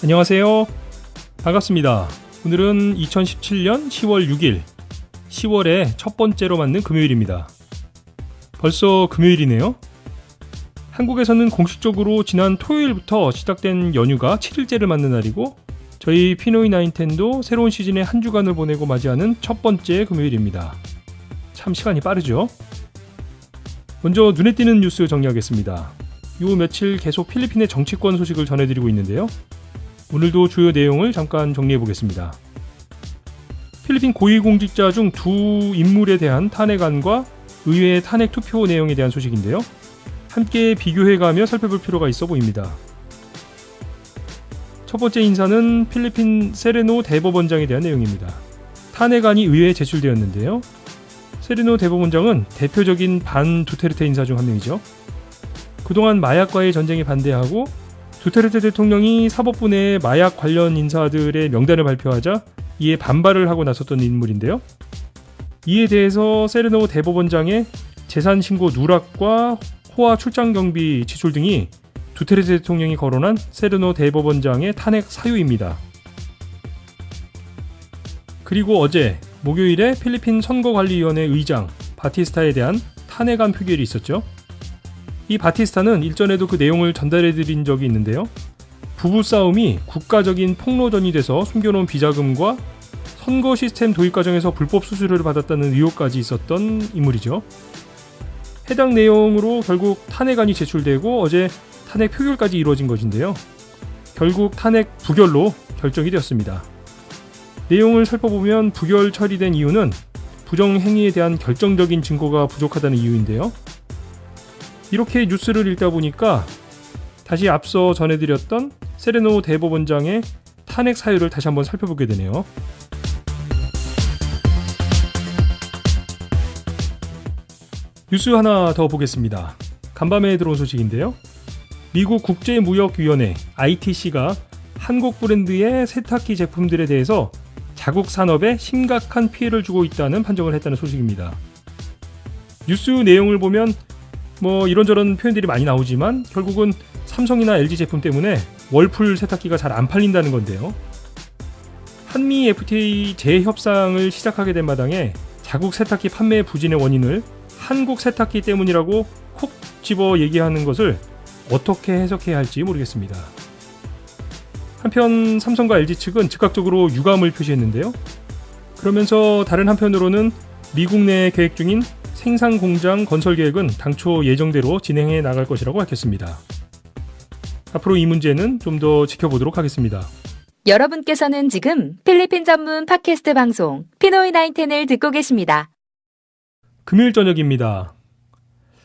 안녕하세요. 반갑습니다. 오늘은 2017년 10월 6일, 10월의 첫 번째로 맞는 금요일입니다. 벌써 금요일이네요. 한국에서는 공식적으로 지난 토요일부터 시작된 연휴가 7일째를 맞는 날이고, 저희 피노이 나인텐도 새로운 시즌의 한 주간을 보내고 맞이하는 첫 번째 금요일입니다. 참 시간이 빠르죠? 먼저 눈에 띄는 뉴스 정리하겠습니다. 요 며칠 계속 필리핀의 정치권 소식을 전해드리고 있는데요. 오늘도 주요 내용을 잠깐 정리해보겠습니다. 필리핀 고위공직자 중 두 인물에 대한 탄핵안과 의회 탄핵 투표 내용에 대한 소식인데요. 함께 비교해가며 살펴볼 필요가 있어 보입니다. 첫 번째 인사는 필리핀 세레노 대법원장에 대한 내용입니다. 탄핵안이 의회에 제출되었는데요. 세레노 대법원장은 대표적인 반 두테르테 인사 중 한 명이죠. 그동안 마약과의 전쟁에 반대하고 두테르테 대통령이 사법부 내에 마약 관련 인사들의 명단을 발표하자 이에 반발을 하고 나섰던 인물인데요. 이에 대해서 세레노 대법원장의 재산 신고 누락과 호화 출장 경비 지출 등이 두테르테 대통령이 거론한 세레노 대법원장의 탄핵 사유입니다. 그리고 어제 목요일에 필리핀 선거관리위원회 의장 바티스타에 대한 탄핵안 표결이 있었죠. 이 바티스타는 일전에도 그 내용을 전달해드린 적이 있는데요. 부부싸움이 국가적인 폭로전이 돼서 숨겨놓은 비자금과 선거 시스템 도입 과정에서 불법 수수료를 받았다는 의혹까지 있었던 인물이죠. 해당 내용으로 결국 탄핵안이 제출되고 어제 탄핵 표결까지 이루어진 것인데요. 결국 탄핵 부결로 결정이 되었습니다. 내용을 살펴보면 부결 처리된 이유는 부정행위에 대한 결정적인 증거가 부족하다는 이유인데요. 이렇게 뉴스를 읽다 보니까 다시 앞서 전해드렸던 세레노 대법원장의 탄핵 사유를 다시 한번 살펴보게 되네요. 뉴스 하나 더 보겠습니다. 간밤에 들어온 소식인데요. 미국 국제무역위원회 ITC가 한국 브랜드의 세탁기 제품들에 대해서 자국 산업에 심각한 피해를 주고 있다는 판정을 했다는 소식입니다. 뉴스 내용을 보면 이런저런 표현들이 많이 나오지만 결국은 삼성이나 LG 제품 때문에 월풀 세탁기가 잘 안 팔린다는 건데요. 한미 FTA 재협상을 시작하게 된 마당에 자국 세탁기 판매 부진의 원인을 한국 세탁기 때문이라고 콕 집어 얘기하는 것을 어떻게 해석해야 할지 모르겠습니다. 한편 삼성과 LG 측은 즉각적으로 유감을 표시했는데요. 그러면서 다른 한편으로는 미국 내에 계획 중인 생산 공장 건설 계획은 당초 예정대로 진행해 나갈 것이라고 밝혔습니다. 앞으로 이 문제는 좀 더 지켜보도록 하겠습니다. 여러분께서는 지금 필리핀 전문 팟캐스트 방송 피노이 나인텐을 듣고 계십니다. 금요일 저녁입니다.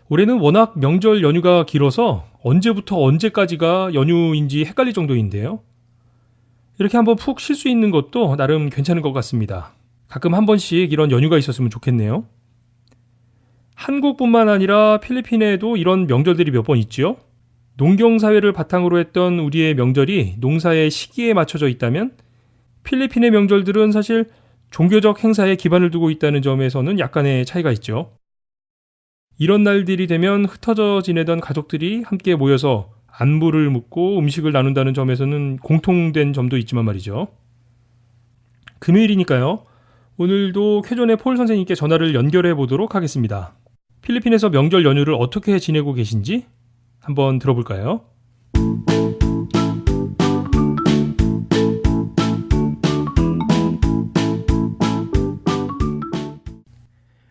올해는 워낙 명절 연휴가 길어서 언제부터 언제까지가 연휴인지 헷갈릴 정도인데요. 이렇게 한번 푹 쉴 수 있는 것도 나름 괜찮은 것 같습니다. 가끔 한 번씩 이런 연휴가 있었으면 좋겠네요. 한국뿐만 아니라 필리핀에도 이런 명절들이 몇 번 있지요. 농경사회를 바탕으로 했던 우리의 명절이 농사의 시기에 맞춰져 있다면 필리핀의 명절들은 사실 종교적 행사에 기반을 두고 있다는 점에서는 약간의 차이가 있죠. 이런 날들이 되면 흩어져 지내던 가족들이 함께 모여서 안부를 묻고 음식을 나눈다는 점에서는 공통된 점도 있지만 말이죠. 금요일이니까요. 오늘도 쾌존의 폴 선생님께 전화를 연결해 보도록 하겠습니다. 필리핀에서 명절 연휴를 어떻게 지내고 계신지 한번 들어볼까요?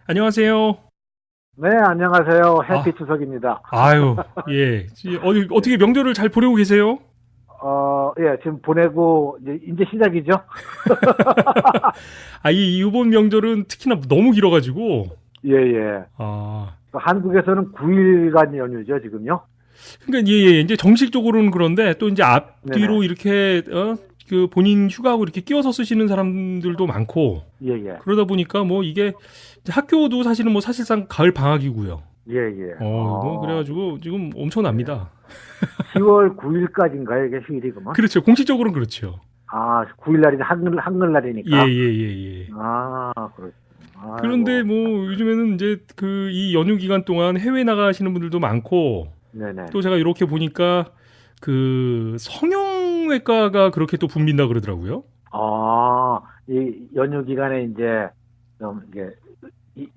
안녕하세요. 네, 안녕하세요. 해피 추석입니다. 아유, 예. 어떻게 명절을 잘 보내고 계세요? 예, 지금 보내고 이제 시작이죠. 이번 명절은 특히나 너무 길어가지고. 예, 예. 한국에서는 9일간 연휴죠, 지금요. 그러니까 예, 이제 정식적으로는 그런데 또 이제 앞뒤로 네네. 이렇게 그 본인 휴가하고 이렇게 끼워서 쓰시는 사람들도 많고. 예, 예. 그러다 보니까 이게 학교도 사실은 사실상 가을 방학이고요. 예, 예. 그래가지고 지금 엄청납니다. 10월 9일까지인가요, 이게 휴일이 그러면? 그렇죠. 공식적으로는 그렇죠. 9일날이 한글날이니까. 예. 그렇죠. 그런데 요즘에는 이제 이 연휴 기간 동안 해외 나가시는 분들도 많고. 네네. 또 제가 이렇게 보니까 그 성형외과가 그렇게 또 붐빈다 그러더라고요. 이 연휴 기간에 이제 좀 이게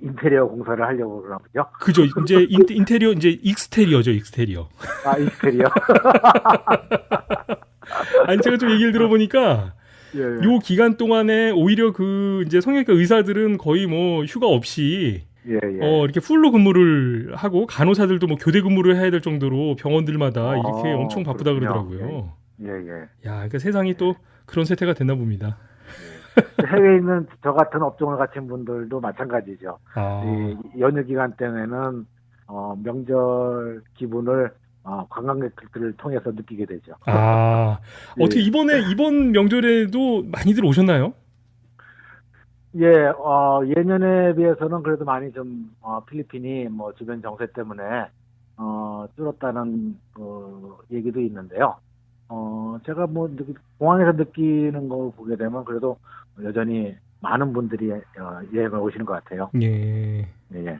인테리어 공사를 하려고 그러나 보죠. 그죠. 이제 인테리어 이제 익스테리어죠, 익스테리어. 익스테리어. 아니 제가 좀 얘기를 들어보니까 예, 예. 요 기간 동안에 오히려 그 이제 성형외과 의사들은 거의 뭐 휴가 없이 예, 예. 이렇게 풀로 근무를 하고 간호사들도 뭐 교대 근무를 해야 될 정도로 병원들마다 이렇게 엄청 바쁘다 그렇군요. 그러더라고요. 예, 예. 야, 그러니까 세상이 또 그런 세태가 됐나 봅니다. 해외에 있는 저 같은 업종을 가진 분들도 마찬가지죠. 아, 이 연휴 기간 때문에는 명절 기분을 관광객들을 통해서 느끼게 되죠. 예. 어떻게 이번 명절에도 많이들 오셨나요? 예, 예년에 비해서는 그래도 많이 좀 필리핀이 뭐 주변 정세 때문에 줄었다는 얘기도 있는데요. 제가 뭐 공항에서 느끼는 거 보게 되면 그래도 여전히 많은 분들이 여행을 오시는 것 같아요. 예. 예.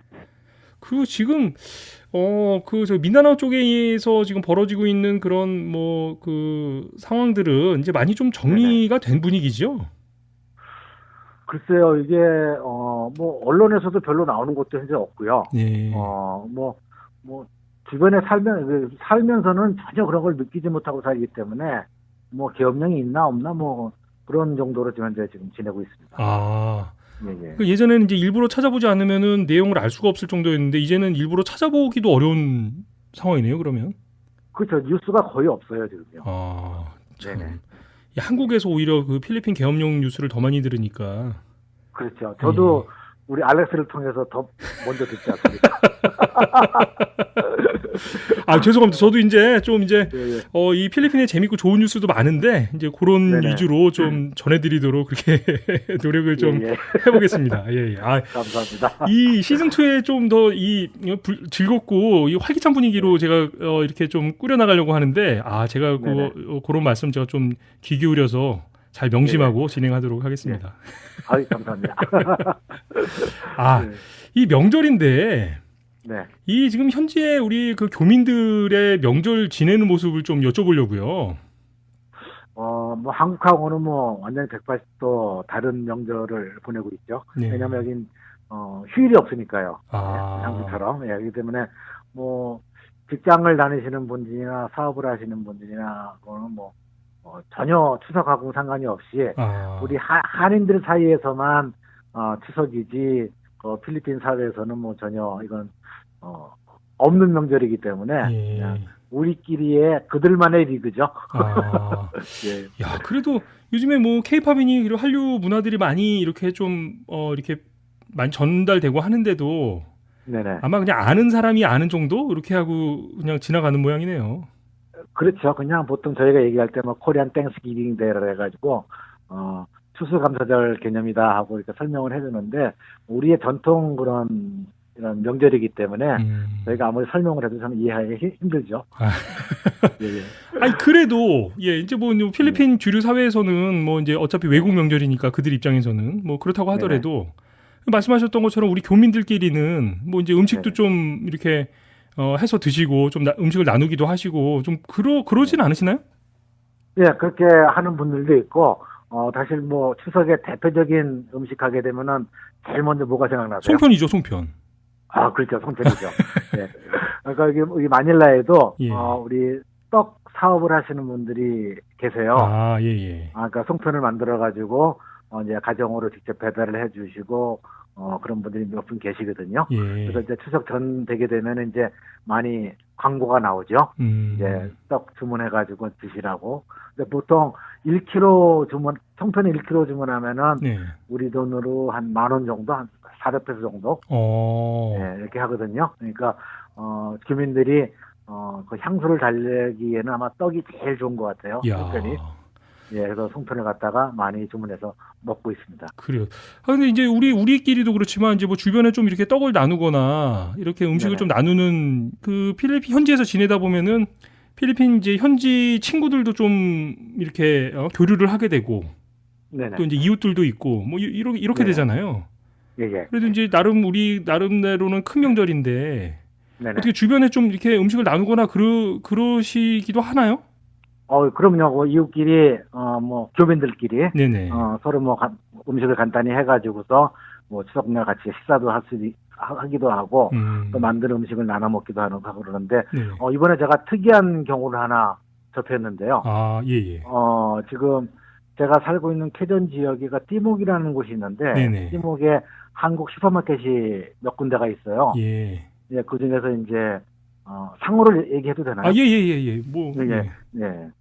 그리고 지금 저 민다나오 쪽에서 지금 벌어지고 있는 그런 뭐 그 상황들은 이제 많이 좀 정리가 된 분위기죠. 글쎄요, 이게 뭐 언론에서도 별로 나오는 것도 현재 없고요. 예. 뭐 주변에 살면서는 전혀 그런 걸 느끼지 못하고 살기 때문에 뭐 계엄령이 있나 없나 뭐 그런 정도로 지금 현재 지내고 있습니다. 예. 그 예전에는 이제 일부러 찾아보지 않으면은 내용을 알 수가 없을 정도였는데 이제는 일부러 찾아보기도 어려운 상황이네요. 그러면. 그렇죠. 뉴스가 거의 없어요 지금요. 참. 네네. 한국에서 오히려 그 필리핀 계엄령 뉴스를 더 많이 들으니까. 그렇죠. 저도 우리 알렉스를 통해서 더 먼저 듣지 않습니까? 죄송합니다. 저도 이제 좀 이제 예. 이 필리핀에 재밌고 좋은 뉴스도 많은데 이제 그런 네네. 위주로 좀 전해드리도록 그렇게 노력을 좀 예. 해보겠습니다. 예. 감사합니다. 이 시즌 2에 좀 더 즐겁고 이 활기찬 분위기로 제가 이렇게 좀 꾸려나가려고 하는데 제가 그런 말씀 제가 좀 귀 기울여서 잘 명심하고 진행하도록 하겠습니다. 감사합니다. 이 명절인데 네. 이 지금 현지에 우리 그 교민들의 명절 지내는 모습을 좀 여쭤보려고요. 뭐 한국하고는 뭐 완전히 180도 다른 명절을 보내고 있죠. 네. 왜냐면 여긴 휴일이 없으니까요. 아. 한국처럼. 예, 그렇기 때문에 뭐 직장을 다니시는 분들이나 사업을 하시는 분들이나 그거는 뭐 전혀 추석하고 상관이 없이 우리 한인들 사이에서만 추석이지 필리핀 사회에서는 뭐 전혀 이건 없는 명절이기 때문에 예. 그냥 우리끼리의 그들만의 리그죠. 예. 야, 그래도 요즘에 뭐 케이팝이니 이런 한류 문화들이 많이 이렇게 좀 이렇게 많이 전달되고 하는데도 네네. 아마 그냥 아는 사람이 아는 정도 이렇게 하고 그냥 지나가는 모양이네요. 그렇죠. 그냥 보통 저희가 얘기할 때 뭐 코리안 땡스기빙 데이를 해가지고 추수감사절 개념이다 하고 이렇게 설명을 해주는데 우리의 전통 그런 이런 명절이기 때문에 저희가 아무리 설명을 해도 저는 이해하기 힘들죠. 아니 그래도 이제 뭐 필리핀 주류 사회에서는 뭐 이제 어차피 외국 명절이니까 그들 입장에서는 뭐 그렇다고 하더라도 말씀하셨던 것처럼 우리 교민들끼리는 뭐 이제 음식도 좀 이렇게 해서 드시고 좀 음식을 나누기도 하시고 좀 그러진 않으시나요? 예, 그렇게 하는 분들도 있고 사실 뭐 추석에 대표적인 음식 하게 되면은 제일 먼저 뭐가 생각나세요? 송편이죠, 송편. 그렇죠, 송편이죠. 예. 그러니까 여기 마닐라에도 우리 떡 사업을 하시는 분들이 계세요. 예. 그러니까 송편을 만들어 가지고 이제 가정으로 직접 배달을 해주시고 그런 분들이 몇 분 계시거든요. 예. 그래서 이제 추석 전 되게 되면 이제 많이 광고가 나오죠. 이제 떡 주문해가지고 드시라고. 근데 보통 1kg 송편 1kg 주문하면은 우리 돈으로 한 10,000원 정도, 한 400페소 정도. 이렇게 하거든요. 그러니까 주민들이 그 향수를 달래기에는 아마 떡이 제일 좋은 것 같아요. 송편이. 그래서 송편을 갖다가 많이 주문해서 먹고 있습니다. 그래요. 근데 이제 우리끼리도 그렇지만 이제 뭐 주변에 좀 이렇게 떡을 나누거나 이렇게 음식을 좀 나누는 그 필리핀 현지에서 지내다 보면은 필리핀 이제 현지 친구들도 좀 이렇게 교류를 하게 되고 또 이제 이웃들도 있고 뭐 이렇게 되잖아요. 그래도 이제 우리 나름대로는 큰 명절인데 어떻게 주변에 좀 이렇게 음식을 나누거나 그러시기도 하나요? 그럼요. 그 이웃끼리, 뭐, 교민들끼리, 네네. 서로 뭐, 음식을 간단히 해가지고서, 뭐, 추석날 같이 식사도 하기도 하고, 또 만든 음식을 나눠 먹기도 하고 그러는데, 네네. 이번에 제가 특이한 경우를 하나 접했는데요. 아, 예. 지금 제가 살고 있는 캐전 지역에가 띠목이라는 곳이 있는데, 네네. 띠목에 한국 슈퍼마켓이 몇 군데가 있어요. 예. 예, 그 중에서 이제, 상호를 얘기해도 되나요? 아, 예. 뭐, 예.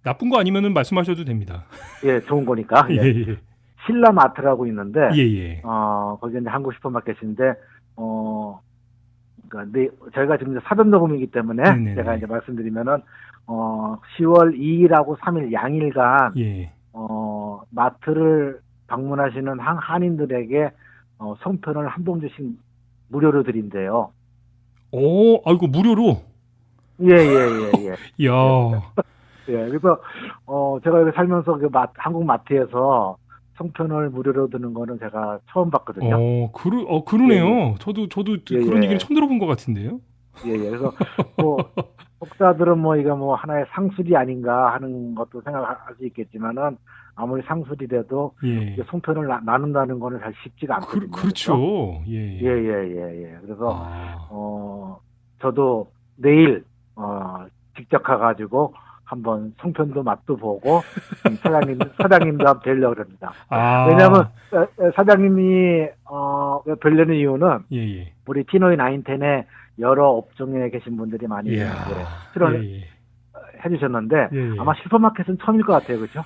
나쁜 거 아니면은 말씀하셔도 됩니다. 예, 좋은 거니까. 예. 신라마트라고 있는데, 예. 거기 이제 한국 슈퍼마켓인데, 그러니까 저희가 지금 사전 녹음이기 때문에 네네네. 제가 이제 말씀드리면은 10월 2일하고 3일 양일간 예. 마트를 방문하시는 한인들에게 송편을 한 봉지씩 무료로 드린대요. 아이고 무료로. 예. 이야. 예, 그래서 제가 여기 살면서 한국 마트에서 송편을 무료로 드는 거는 제가 처음 봤거든요. 그러네요. 예. 저도 예, 그런 예. 얘기는 처음 들어본 것 같은데요. 예. 그래서 뭐 혹자들은 뭐 이거 뭐 하나의 상술이 아닌가 하는 것도 생각할 수 있겠지만은 아무리 상술이라도 예. 송편을 나눈다는 거는 사실 쉽지가 않거든요. 그렇죠. 예. 그래서 저도 내일 직접 가가지고 한번 송편도 맛도 보고 사장님도 한번 뵈려고 합니다. 왜냐하면 사장님이 뵈려는 이유는 예. 우리 피노이 나인텐에 여러 업종에 계신 분들이 많이 출연을 해주셨는데 아마 슈퍼마켓은 처음일 것 같아요, 그렇죠?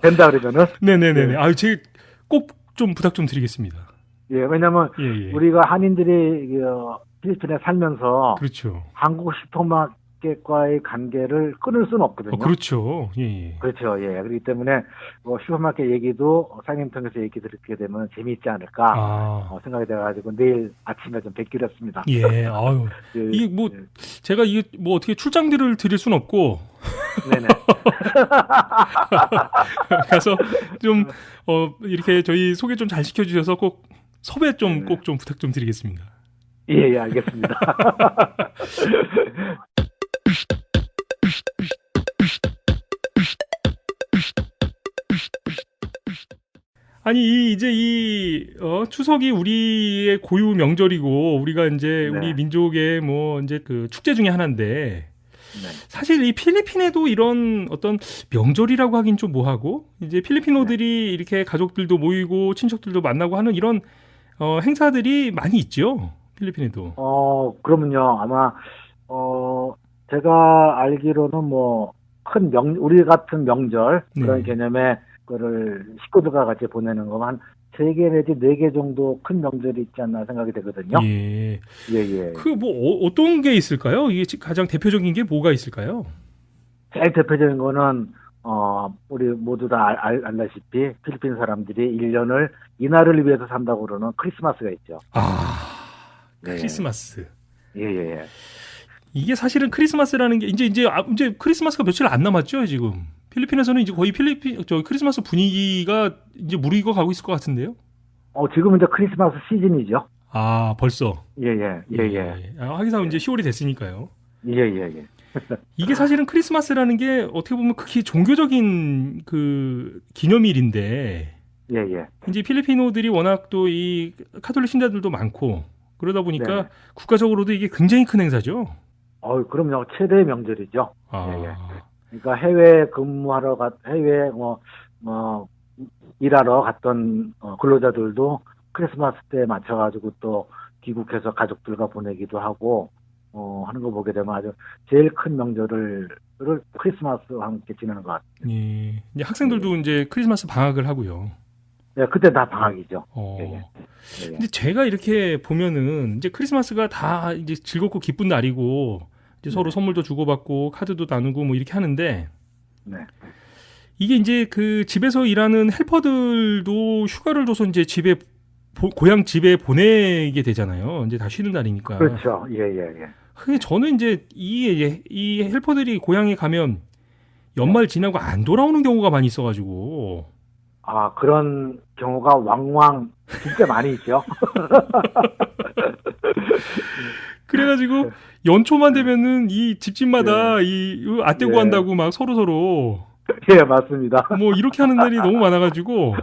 된다 그러면은. 네네네. 제가 꼭 좀 부탁 좀 드리겠습니다. 예, 왜냐면 우리가 한인들이 필리핀에 살면서 그렇죠. 한국 슈퍼마켓과의 관계를 끊을 수는 없거든요. 그렇죠. 예. 그렇죠. 예. 그렇기 때문에 슈퍼마켓 얘기도 사장님 통해서 얘기 듣게 되면 재미있지 않을까 생각이 돼가지고 내일 아침에 좀 뵙기로 했습니다. 예. 아유. 이게 뭐 제가 이게 뭐 어떻게 출장비를 드릴 수는 없고. 네네. 가서 좀 이렇게 저희 소개 좀 잘 시켜주셔서 꼭 섭외 좀 꼭 좀 부탁 좀 드리겠습니다. 예, 알겠습니다. 아니 이제 추석이 우리의 고유 명절이고 우리가 이제 우리 민족의 뭐 이제 그 축제 중에 하나인데 사실 이 필리핀에도 이런 어떤 명절이라고 하긴 좀 뭐하고 이제 필리핀어들이 이렇게 가족들도 모이고 친척들도 만나고 하는 이런 행사들이 많이 있죠. 필리핀에도. 그러면요. 아마 제가 알기로는 뭐 우리 같은 명절 그런 개념의 거를 식구들과 같이 보내는 거 한 3개 내지 4개 정도 큰 명절이 있지 않나 생각이 되거든요. 예. 예. 그 뭐 어떤 게 있을까요? 이게 가장 대표적인 게 뭐가 있을까요? 제일 대표적인 거는 우리 모두 다 알다시피 필리핀 사람들이 1년을 이날을 위해서 산다고 그러는 크리스마스가 있죠. 크리스마스. 예. 이게 사실은 크리스마스라는 게 이제 크리스마스가 며칠 안 남았죠, 지금. 필리핀에서는 이제 거의 크리스마스 분위기가 이제 무르익어 가고 있을 것 같은데요. 지금은 이제 크리스마스 시즌이죠. 벌써. 예. 하기사 이제 10월이 됐으니까요. 예. 이게 사실은 크리스마스라는 게 어떻게 보면 극히 종교적인 그 기념일인데. 예. 이제 필리핀어들이 워낙 또 이 카톨릭 신자들도 많고 그러다 보니까 국가적으로도 이게 굉장히 큰 행사죠. 그럼요. 최대 명절이죠. 예. 그러니까 해외 근무하러 해외 일하러 갔던 근로자들도 크리스마스 때 맞춰가지고 또 귀국해서 가족들과 보내기도 하고 하는 거 보게 되면 아주 제일 큰 명절을 크리스마스와 함께 지내는 것 같아요. 예. 이제 학생들도 이제 크리스마스 방학을 하고요. 네, 그때 다 방학이죠. 근데 제가 이렇게 보면은 이제 크리스마스가 다 이제 즐겁고 기쁜 날이고 이제 서로 선물도 주고받고 카드도 나누고 뭐 이렇게 하는데 이게 이제 그 집에서 일하는 헬퍼들도 휴가를 줘서 이제 고향 집에 보내게 되잖아요. 이제 다 쉬는 날이니까. 그렇죠. 예. 근데 저는 이제 이 헬퍼들이 고향에 가면 연말 지나고 안 돌아오는 경우가 많이 있어가지고. 그런 경우가 왕왕 진짜 많이 있죠. 그래가지고 연초만 되면은 이 집집마다 이 아떼고 한다고 막 서로 예, 맞습니다. 뭐 이렇게 하는 날이 너무 많아가지고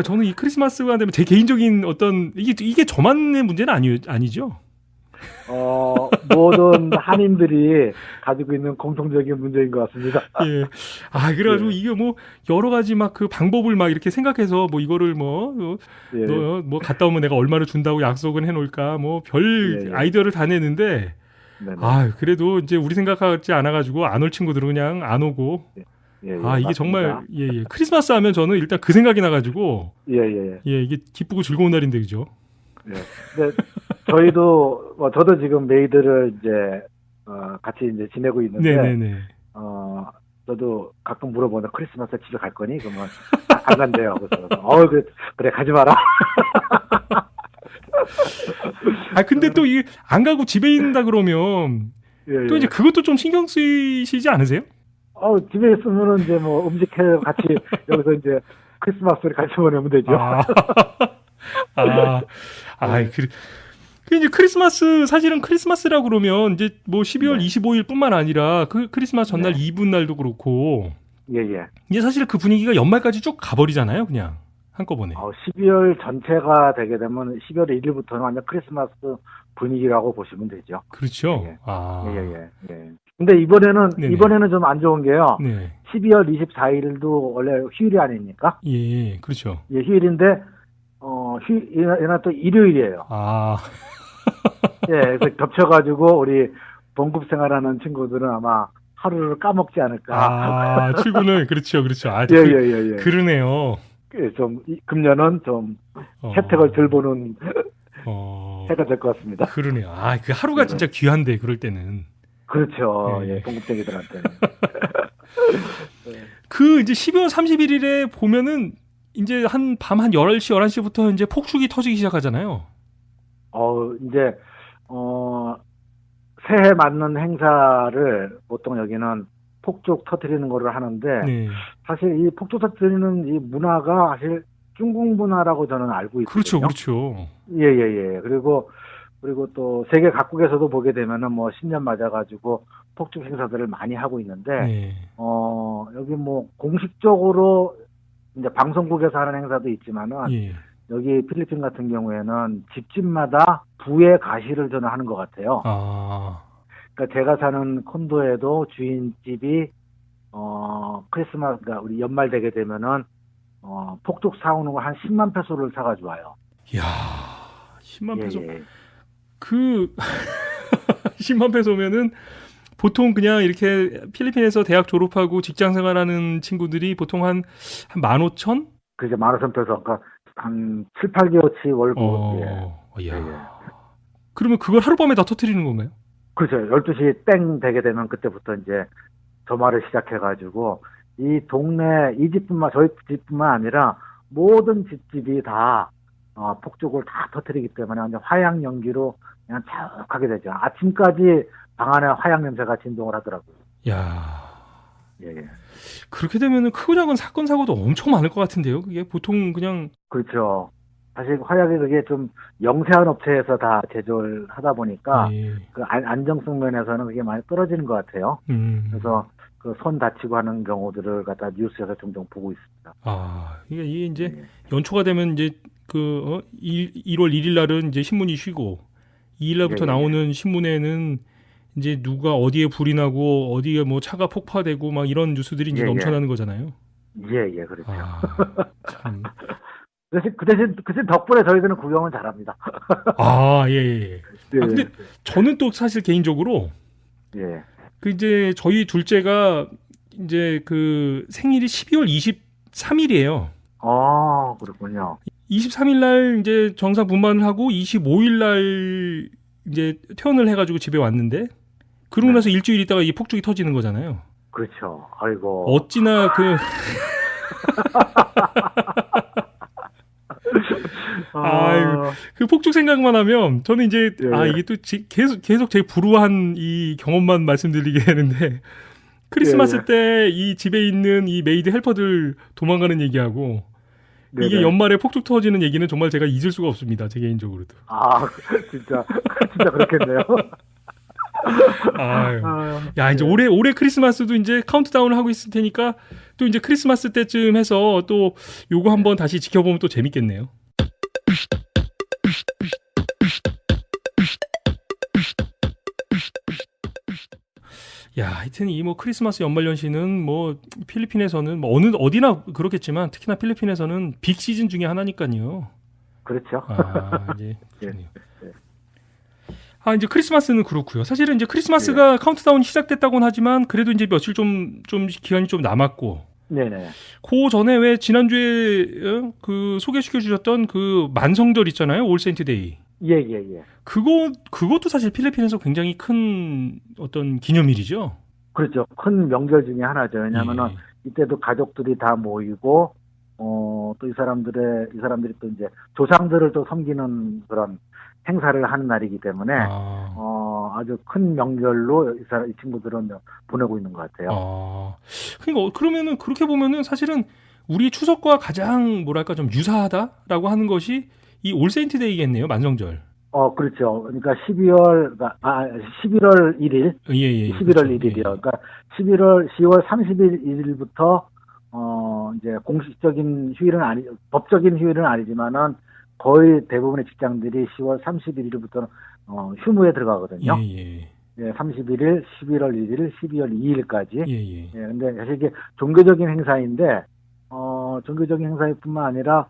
저는 이 크리스마스가 되면 제 개인적인 어떤 이게 저만의 문제는 아니죠? 모든 한인들이 가지고 있는 공통적인 문제인 것 같습니다. 예. 그래가지고 이게 뭐 여러 가지 막 그 방법을 막 이렇게 생각해서 뭐 이거를 뭐 갔다 오면 내가 얼마를 준다고 약속은 해놓을까 뭐 별 아이디어를 다 내는데 네네. 그래도 이제 우리 생각하지 않아가지고 안 올 친구들은 그냥 안 오고 이게 맞습니다. 정말 크리스마스 하면 저는 일단 그 생각이 나가지고 이게 기쁘고 즐거운 날인데 그죠? 근데 저도 지금 메이드를 이제 같이 이제 지내고 있는데 네네네. 저도 가끔 물어보는 크리스마스에 집에 갈 거니? 그러면 안 간대요. 그래서 그래 가지 마라. 근데 또 이게 안 가고 집에 있는다 그러면 또 이제 그것도 좀 신경 쓰이시지 않으세요? 집에 있으면은 이제 뭐 음식해 같이 여기서 이제 크리스마스를 같이 보내면 되죠. 이제 크리스마스 사실은 크리스마스라고 그러면 이제 뭐 12월 25일뿐만 아니라 그 크리스마스 전날 이브 날도 그렇고 이제 사실 그 분위기가 연말까지 쭉 가버리잖아요, 그냥 한꺼번에. 12월 전체가 되게 되면 12월 1일부터는 완전 크리스마스 분위기라고 보시면 되죠. 그렇죠. 근데 이번에는 좀 안 좋은 게요. 12월 24일도 원래 휴일이 아닙니까? 예, 그렇죠. 휴일인데 얘는 또 일요일이에요. 그래서 겹쳐가지고 우리 봉급 생활하는 친구들은 아마 하루를 까먹지 않을까. 출근을 그렇죠. 그러네요. 좀 금년은 좀 혜택을 덜 보는 해가 될 것 같습니다. 그러네요. 그 하루가 진짜 귀한데 그럴 때는. 그렇죠. 봉급쟁이들한테는. 그 이제 12월 31일에 보면은 이제 밤 한 10시, 11시부터 이제 폭죽이 터지기 시작하잖아요. 이제 새해 맞는 행사를 보통 여기는 폭죽 터뜨리는 거를 하는데 사실 이 폭죽 터뜨리는 이 문화가 사실 중국 문화라고 저는 알고 있거든요. 그렇죠. 그리고 또 세계 각국에서도 보게 되면은 뭐 신년 맞아가지고 폭죽 행사들을 많이 하고 있는데 여기 뭐 공식적으로 이제 방송국에서 하는 행사도 있지만은 여기 필리핀 같은 경우에는 집집마다 부의 가시를 저는 하는 것 같아요. 그러니까 제가 사는 콘도에도 주인집이 크리스마스, 그러니까 우리 연말 되게 되면은 폭죽 사오는 거 한 10만 페소를 사가지고 와요. 이야, 10만 페소. 그 10만 페소면은 보통 그냥 이렇게 필리핀에서 대학 졸업하고 직장 생활하는 친구들이 보통 한 15,000? 그죠, 15,000페소. 그러니까 한 7, 8개월치 월급. 그러면 그걸 하룻밤에 다 터뜨리는 건가요? 그렇죠. 12시 땡 되게 되면 그때부터 이제 점화를 시작해가지고 이 동네 저희 집뿐만 아니라 모든 집집이 다 폭죽을 다 터뜨리기 때문에 완전 화양 연기로 그냥 자욱하게 되죠. 아침까지 방 안에 화양 냄새가 진동을 하더라고요. 그렇게 되면은 크고 작은 사건 사고도 엄청 많을 것 같은데요. 그게 보통 그냥. 그렇죠. 사실 화약이 그게 좀 영세한 업체에서 다 제조를 하다 보니까 그 안정성 면에서는 그게 많이 떨어지는 것 같아요. 그래서 그 손 다치고 하는 경우들을 갖다 뉴스에서 종종 보고 있습니다. 이게 이제 연초가 되면 이제 1월 1일 날은 이제 신문이 쉬고 2일 날부터 나오는 신문에는 이제 누가 어디에 불이 나고 어디에 뭐 차가 폭파되고 막 이런 뉴스들이 이제 넘쳐나는 거잖아요. 그렇죠. 참. 그 대신 덕분에 저희들은 구경은 잘합니다. 근데 저는 또 사실 개인적으로 그 이제 저희 둘째가 이제 그 생일이 12월 23일이에요. 그렇군요. 23일 날 이제 정사 분만을 하고 25일 날 이제 퇴원을 해가지고 집에 왔는데 그러고 나서 일주일 있다가 이 폭죽이 터지는 거잖아요. 그렇죠. 아이고. 어찌나 그 폭죽 생각만 하면 저는 이제 이게 또 계속 제 불우한 이 경험만 말씀드리게 되는데 크리스마스 때 이 집에 있는 이 메이드 헬퍼들 도망가는 얘기하고 이게 연말에 폭죽 터지는 얘기는 정말 제가 잊을 수가 없습니다. 제 개인적으로도. 아, 진짜 그렇겠네요. 아유. 야, 이제 올해 크리스마스도 이제 카운트다운을 하고 있을 테니까 또 이제 크리스마스 때쯤 해서 또 요거 한번 다시 지켜보면 또 재밌겠네요. 야, 하여튼 이 뭐 크리스마스 연말연시는 뭐 필리핀에서는 뭐 어디나 그렇겠지만 특히나 필리핀에서는 빅 시즌 중에 하나니까요. 그렇죠. 아, 이제 그렇네요. 아, 이제 크리스마스는 그렇고요. 사실은 이제 크리스마스가 카운트다운이 시작됐다고는 하지만 그래도 이제 며칠 좀 기간이 좀 남았고. 네네. 그 전에 왜 지난주에 그 소개시켜 주셨던 그 만성절 있잖아요. 올 세인트 데이. 예. 그것도 사실 필리핀에서 굉장히 큰 어떤 기념일이죠. 그렇죠. 큰 명절 중에 하나죠. 왜냐하면은 이때도 가족들이 다 모이고 또 이 사람들이 또 이제 조상들을 또 섬기는 그런 행사를 하는 날이기 때문에 아주 큰 명절로 이 친구들은 보내고 있는 것 같아요. 그러니까 그러면은 그렇게 보면은 사실은 우리 추석과 가장 뭐랄까 좀 유사하다라고 하는 것이 이 올 세인트 데이겠네요. 만성절. 그렇죠. 그러니까 11월 1일. 예. 11월 그렇죠. 1일이요. 그러니까 10월 30일부터 이제 공식적인 휴일은 법적인 휴일은 아니지만은 거의 대부분의 직장들이 10월 31일부터는 휴무에 들어가거든요. 예. 31일, 11월 1일, 12월 2일까지. 예. 근데 사실 이게 종교적인 행사인데 종교적인 행사뿐만 아니라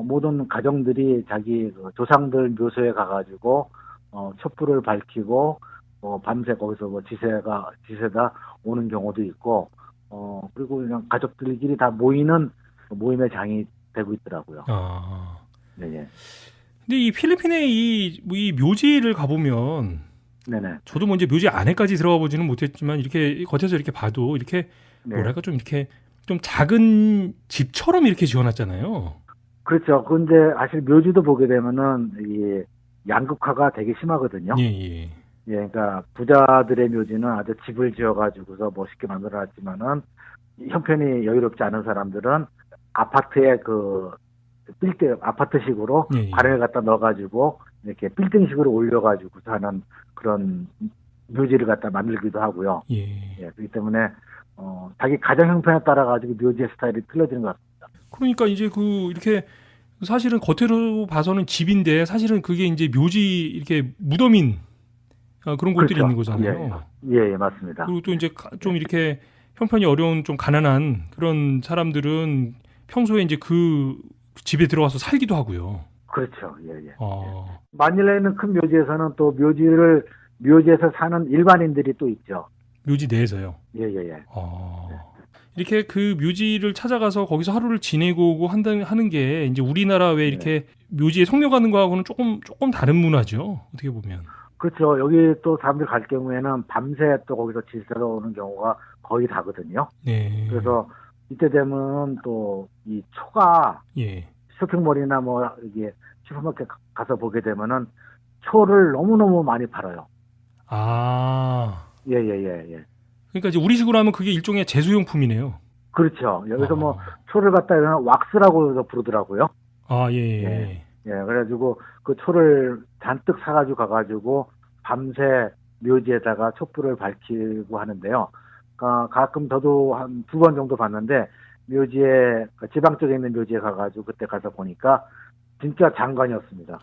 모든 가정들이 자기 조상들 묘소에 가가지고 촛불을 밝히고 밤새 거기서 뭐 지새다 오는 경우도 있고 그리고 그냥 가족들끼리 다 모이는 모임의 장이 되고 있더라고요. 네. 근데 이 필리핀의 이 묘지를 가보면, 네네. 저도 뭐 이제 묘지 안에까지 들어가 보지는 못했지만 이렇게 겉에서 이렇게 봐도 이렇게 뭐랄까 좀 이렇게 좀 작은 집처럼 이렇게 지어놨잖아요. 그렇죠. 근데 사실 묘지도 보게 되면은 이 양극화가 되게 심하거든요. 예. 그러니까 부자들의 묘지는 아주 집을 지어가지고서 멋있게 만들어놨지만은 형편이 여유롭지 않은 사람들은 아파트에 아파트식으로 관을 갖다 넣어가지고 이렇게 빌딩식으로 올려가지고 사는 그런 묘지를 갖다 만들기도 하고요. 그렇기 때문에 자기 가정 형편에 따라 가지고 묘지의 스타일이 틀려지는 것 같습니다. 그러니까 이제 이렇게 사실은 겉으로 봐서는 집인데 사실은 그게 이제 묘지 이렇게 무덤인 그런 곳들이 있는 거잖아요. 예, 맞습니다. 그리고 또 이제 좀 이렇게 형편이 어려운 좀 가난한 그런 사람들은 평소에 이제 그 집에 들어와서 살기도 하고요. 그렇죠. 예. 마닐라에 있는 큰 묘지에서는 또 묘지에서 사는 일반인들이 또 있죠. 묘지 내에서요? 예. 이렇게 그 묘지를 찾아가서 거기서 하루를 지내고 오고 하는 게 이제 우리나라 왜 이렇게 묘지에 성묘 가는 거하고는 조금 다른 문화죠. 어떻게 보면. 그렇죠. 여기 또 사람들 갈 경우에는 밤새 또 거기서 지새러 오는 경우가 거의 다거든요. 네. 그래서 이때 되면 또 이 초가 쇼핑몰이나 뭐 이게 슈퍼마켓 가서 보게 되면은 초를 너무너무 많이 팔아요. 예. 그러니까 이제 우리식으로 하면 그게 일종의 제수용품이네요. 그렇죠. 여기서 뭐 초를 갖다 이러면 왁스라고 부르더라고요. 예. 그래가지고 그 초를 잔뜩 사가지고 가가지고 밤새 묘지에다가 촛불을 밝히고 하는데요. 가끔 저도 한 2번 정도 봤는데 묘지에 지방 쪽에 있는 묘지에 가가지고 그때 가서 보니까 진짜 장관이었습니다.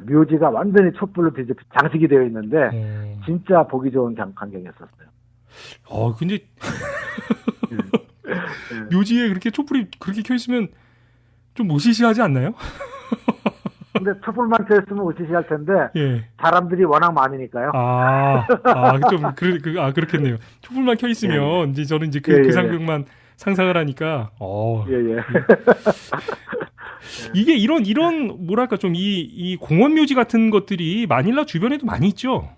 묘지가 완전히 촛불로 장식이 되어 있는데 진짜 보기 좋은 광경이었었어요. 근데 묘지에 그렇게 촛불이 그렇게 켜 있으면 좀 으시시하지 않나요? 근데 촛불만 켜 있으면 으시시할 텐데 사람들이 워낙 많으니까요. 좀 그렇겠네요. 촛불만 켜 있으면 이제 저는 이제 그 상황만 상상을 하니까 이게 이런 뭐랄까 좀 이 공원 묘지 같은 것들이 마닐라 주변에도 많이 있죠.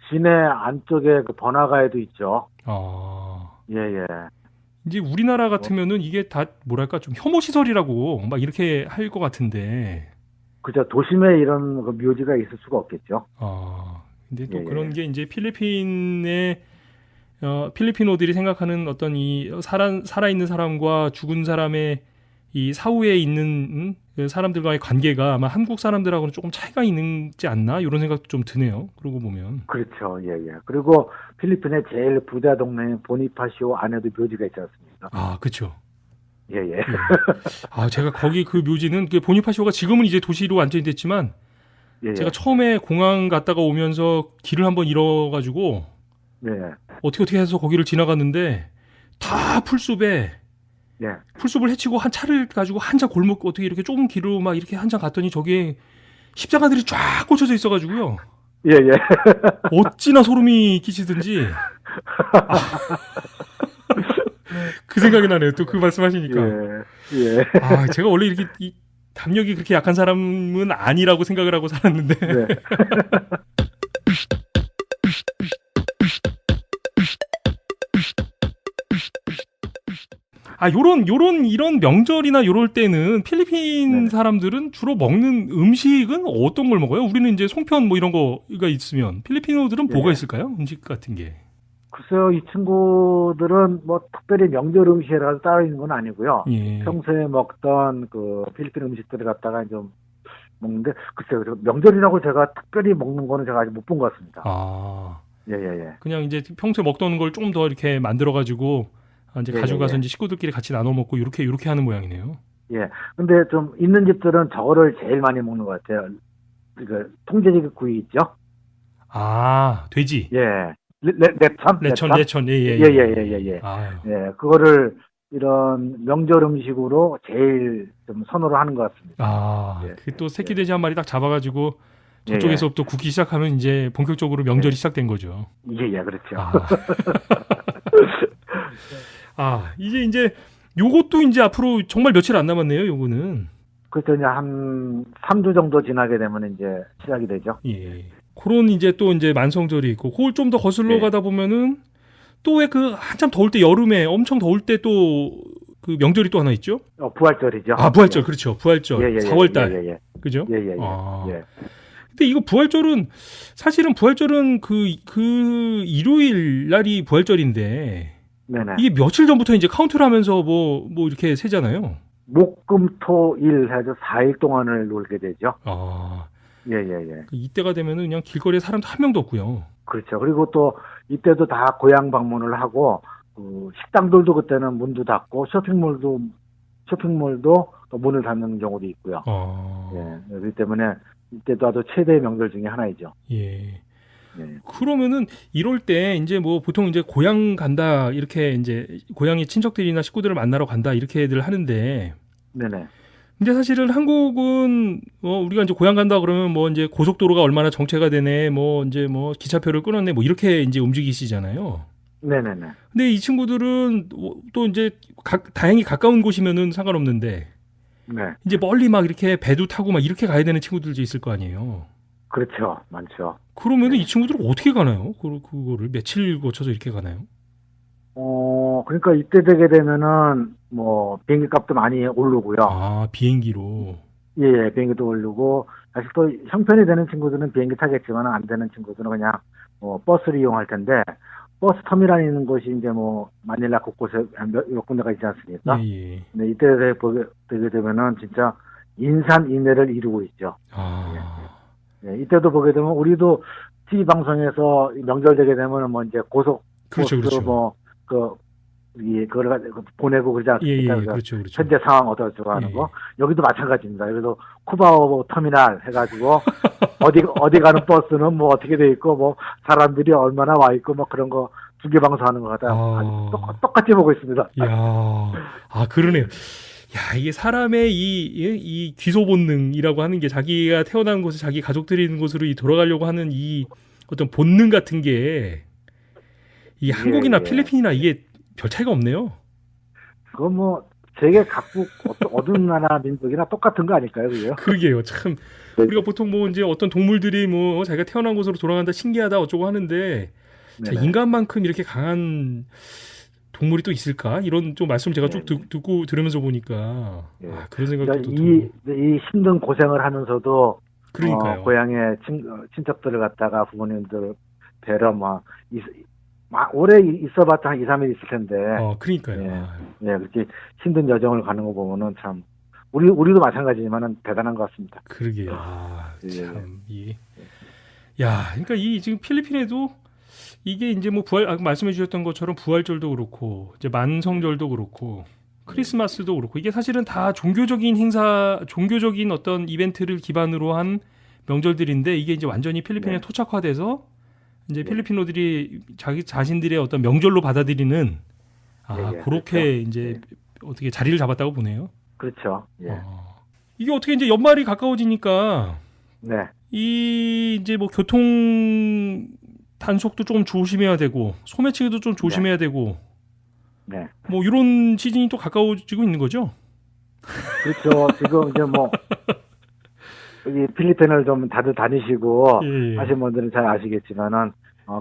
시내 안쪽에 그 번화가에도 있죠. 이제 우리나라 같으면은 이게 다 뭐랄까 좀 혐오 시설이라고 막 이렇게 할 것 같은데. 그죠. 도심에 이런 그 묘지가 있을 수가 없겠죠. 근데 또 그런 게 이제 필리핀어들이 생각하는 어떤 이 살아있는 사람과 죽은 사람의 이 사후에 있는 그 사람들과의 관계가 아마 한국 사람들하고는 조금 차이가 있지 않나 이런 생각도 좀 드네요. 그러고 보면. 그렇죠. 예, 예. 그리고 필리핀의 제일 부자 동네인 보니파시오 안에도 묘지가 있지 않습니까? 아, 그렇죠. 예, 예. 예. 아, 제가 거기 그 묘지는 그 보니파시오가 지금은 이제 도시로 완전히 됐지만 예, 예. 제가 처음에 공항 갔다가 오면서 길을 한번 잃어가지고 예, 어떻게 해서 거기를 지나갔는데 다 풀숲에 예. 풀숲을 헤치고 한 차를 가지고 한참 골목 어떻게 이렇게 좁은 길로 막 이렇게 한참 갔더니 저기에 십자가들이 쫙 꽂혀져 있어가지고요. 예, 예. 어찌나 소름이 끼치든지 그 생각이 나네요. 또 그 말씀하시니까. 예, 예. 아, 제가 원래 이렇게 담력이 그렇게 약한 사람은 아니라고 생각을 하고 살았는데. 네. 아, 이런 명절이나 요럴 때는 필리핀 네네. 사람들은 주로 먹는 음식은 어떤 걸 먹어요? 우리는 이제 송편 뭐 이런 거가 있으면 필리핀어들은 뭐가 네. 있을까요? 음식 같은 게. 글쎄요, 이 친구들은 뭐 특별히 명절 음식이라서 따로 있는 건 아니고요. 예. 평소에 먹던 그 필리핀 음식들을 갖다가 좀 먹는데, 글쎄요, 명절이라고 제가 특별히 먹는 거는 제가 아직 못 본 것 같습니다. 아, 예, 예, 예. 그냥 이제 평소에 먹던 걸 좀 더 이렇게 만들어가지고 이제 예, 가지고 가서 예. 이제 식구들끼리 같이 나눠 먹고 이렇게 하는 모양이네요. 예. 근데 좀 있는 집들은 저거를 제일 많이 먹는 것 같아요. 그 통제지 구이 있죠? 아, 돼지. 예. 랩참? 레천, 예. 예, 예, 예, 예, 예. 아유. 예, 그거를 이런 명절 음식으로 제일 좀 선호를 하는 것 같습니다. 아, 예, 그 또 새끼 돼지 한 마리 딱 잡아가지고 예, 저쪽에서부터 굽기 시작하면 이제 본격적으로 명절이 시작된 거죠. 예, 예, 그렇죠. 이제 요것도 이제 앞으로 정말 며칠 안 남았네요, 요거는. 그래서 이제 한 3주 정도 지나게 되면 이제 시작이 되죠. 예. 그런 이제 또 이제 만성절이 있고, 그걸 좀 더 거슬러 예. 가다 보면은 또 왜 그 한참 더울 때 여름에 엄청 더울 때 또 그 명절이 또 하나 있죠? 부활절이죠. 아, 부활절, 그렇죠. 부활절. 예, 예, 예, 4월달. 예, 예, 그죠? 예, 예, 예. 아. 예. 근데 이거 부활절은 사실은 부활절은 그 일요일 날이 부활절인데 네네. 이게 며칠 전부터 이제 카운트를 하면서 뭐 이렇게 세잖아요. 목금토일 해서 4일 동안을 놀게 되죠. 아, 예, 예, 예. 이때가 되면은 그냥 길거리에 사람도 한 명도 없고요. 그렇죠. 그리고 또 이때도 다 고향 방문을 하고 식당들도 그때는 문도 닫고 쇼핑몰도 또 문을 닫는 경우도 있고요. 예, 그렇기 때문에 이때도 아주 최대의 명절 중에 하나이죠. 예. 예. 그러면은 이럴 때 이제 뭐 보통 이제 고향 간다 이렇게 이제 고향의 친척들이나 식구들을 만나러 간다 이렇게들 하는데 네네. 근데 사실은 한국은 우리가 이제 고향 간다 그러면 뭐 이제 고속도로가 얼마나 정체가 되네 뭐 이제 뭐 기차표를 끊었네 뭐 이렇게 이제 움직이시잖아요. 네네네. 근데 이 친구들은 또 이제 다행히 가까운 곳이면은 상관없는데 네. 이제 멀리 막 이렇게 배도 타고 막 이렇게 가야 되는 친구들도 있을 거 아니에요. 그렇죠. 많죠. 그러면은 이 친구들은 어떻게 가나요? 그거를 며칠 거쳐서 이렇게 가나요? 그러니까 이때 되게 되면은 뭐 비행기 값도 많이 오르고요. 아, 비행기로. 예, 예, 비행기도 오르고 사실 또 형편이 되는 친구들은 비행기 타겠지만 안 되는 친구들은 그냥 버스를 이용할 텐데 버스 터미널이 있는 곳이 이제 뭐 마닐라 곳곳에 몇 군데가 있지 않습니까? 예. 근데 이때 되게 되면은 진짜 인산인해를 이루고 있죠. 예, 이때도 보게 되면 우리도 TV 방송에서 명절 되게 되면 뭐 이제 고속 그렇죠, 버스 그렇죠. 그걸 가지고 보내고 그러지 않습니까? 예, 그렇죠. 현재 상황 어떠고 하는 예. 거. 여기도 마찬가지입니다. 여기도 쿠바오 터미널 해가지고 어디 가는 버스는 뭐 어떻게 돼 있고 뭐 사람들이 얼마나 와 있고 뭐 그런 거 중계 방송하는 거 갖다 똑같이 보고 있습니다. 이야, 그러네요. 야, 이게 사람의 이 귀소 본능이라고 하는 게 자기가 태어난 곳에 자기 가족들이 있는 곳으로 돌아가려고 하는 이 어떤 본능 같은 게 이 한국이나 예. 필리핀이나 이게 별 차이가 없네요. 그건 뭐 세계 각국 어떤 나라 민족이나 똑같은 거 아닐까요, 그게요? 그러게요. 참 우리가 보통 뭐 이제 어떤 동물들이 뭐 자기가 태어난 곳으로 돌아간다 신기하다 어쩌고 하는데 자, 인간만큼 이렇게 강한 동물이 또 있을까? 이런 좀 말씀 제가 쭉 듣고 들으면서 보니까 그런 생각도 이 힘든 고생을 하면서도 그러니까요. 고향의 친척들을 갖다가 부모님들 뵈러 오래 있어봤자 한 2, 3일 있을 텐데. 그러니까요. 예, 그렇게 힘든 여정을 가는 거 보면은 참, 우리도 마찬가지지만은 대단한 것 같습니다. 그러게요. 예. 참, 야, 그러니까 지금 필리핀에도 이게 이제 뭐 말씀해 주셨던 것처럼 부활절도 그렇고, 이제 만성절도 그렇고, 크리스마스도 그렇고, 이게 사실은 다 종교적인 어떤 이벤트를 기반으로 한 명절들인데, 이게 이제 완전히 필리핀에 토착화돼서 이제 필리핀어들이 자기 자신들의 어떤 명절로 받아들이는 그렇게 그렇죠. 이제 어떻게 자리를 잡았다고 보네요. 그렇죠. 예. 이게 어떻게 이제 연말이 가까워지니까 네. 이 이제 뭐 교통 단속도 좀 조심해야 되고 소매치기도 좀 조심해야 되고 네. 뭐 이런 시즌이 또 가까워지고 있는 거죠. 그렇죠. 지금 이제 뭐 여기 필리핀을 좀 다들 다니시고 하신 분들은 잘 아시겠지만은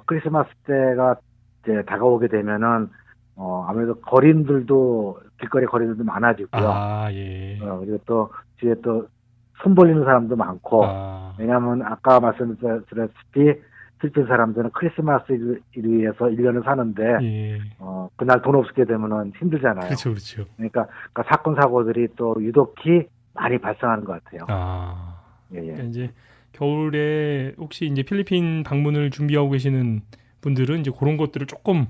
크리스마스 때가 이제 다가오게 되면은 아무래도 길거리 거리들도 많아지고요. 그리고 또 뒤에 또 손 벌리는 사람도 많고. 왜냐하면 아까 말씀드렸다시피 필리핀 사람들은 크리스마스를 위해서 1년을 사는데 그날 돈 없게 되면은 힘들잖아요. 그렇죠. 그러니까 사건 사고들이 또 유독히 많이 발생하는 것 같아요. 그러니까 이제 겨울에 혹시 이제 필리핀 방문을 준비하고 계시는 분들은 이제 그런 것들을 조금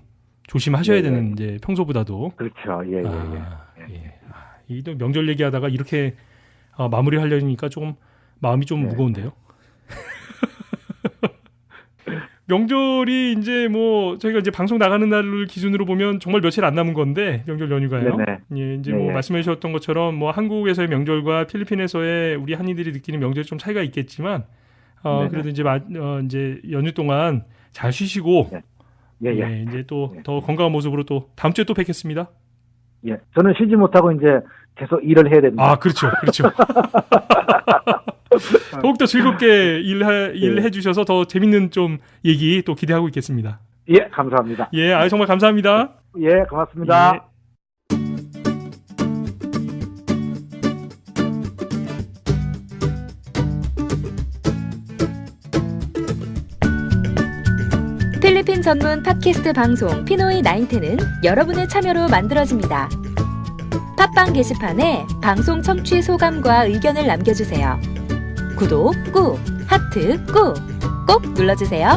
조심하셔야 되는 이제 평소보다도. 그렇죠. 이 명절 얘기하다가 이렇게 마무리하려니까 조금 마음이 좀 무거운데요. 명절이 이제 뭐 저희가 이제 방송 나가는 날을 기준으로 보면 정말 며칠 안 남은 건데 명절 연휴가요. 이제 뭐 말씀해 주셨던 것처럼 뭐 한국에서의 명절과 필리핀에서의 우리 한인들이 느끼는 명절이 좀 차이가 있겠지만 그래도 이제 이제 연휴 동안 잘 쉬시고 이제 또 더 건강한 모습으로 또 다음 주에 또 뵙겠습니다. 저는 쉬지 못하고 이제 계속 일을 해야 됩니다. 그렇죠. 더욱더 즐겁게 일해 주셔서 더 재밌는 좀 얘기 또 기대하고 있겠습니다. 감사합니다. 정말 감사합니다. 고맙습니다. 필리핀 전문 팟캐스트 방송 피노이 910은 여러분의 참여로 만들어집니다. 팟빵 게시판에 방송 청취 소감과 의견을 남겨주세요. 구독 꾹, 하트 꾹 눌러주세요.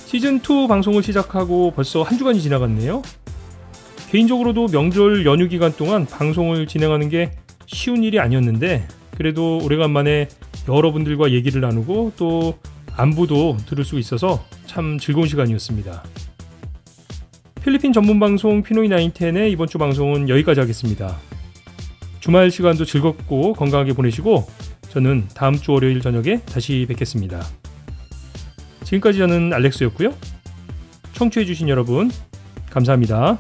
시즌2 방송을 시작하고 벌써 한 주간이 지나갔네요. 개인적으로도 명절 연휴 기간 동안 방송을 진행하는 게 쉬운 일이 아니었는데 그래도 오래간만에 여러분들과 얘기를 나누고 또 안부도 들을 수 있어서 참 즐거운 시간이었습니다. 필리핀 전문 방송 피노이 910의 이번 주 방송은 여기까지 하겠습니다. 주말 시간도 즐겁고 건강하게 보내시고 저는 다음 주 월요일 저녁에 다시 뵙겠습니다. 지금까지 저는 알렉스였고요. 청취해주신 여러분 감사합니다.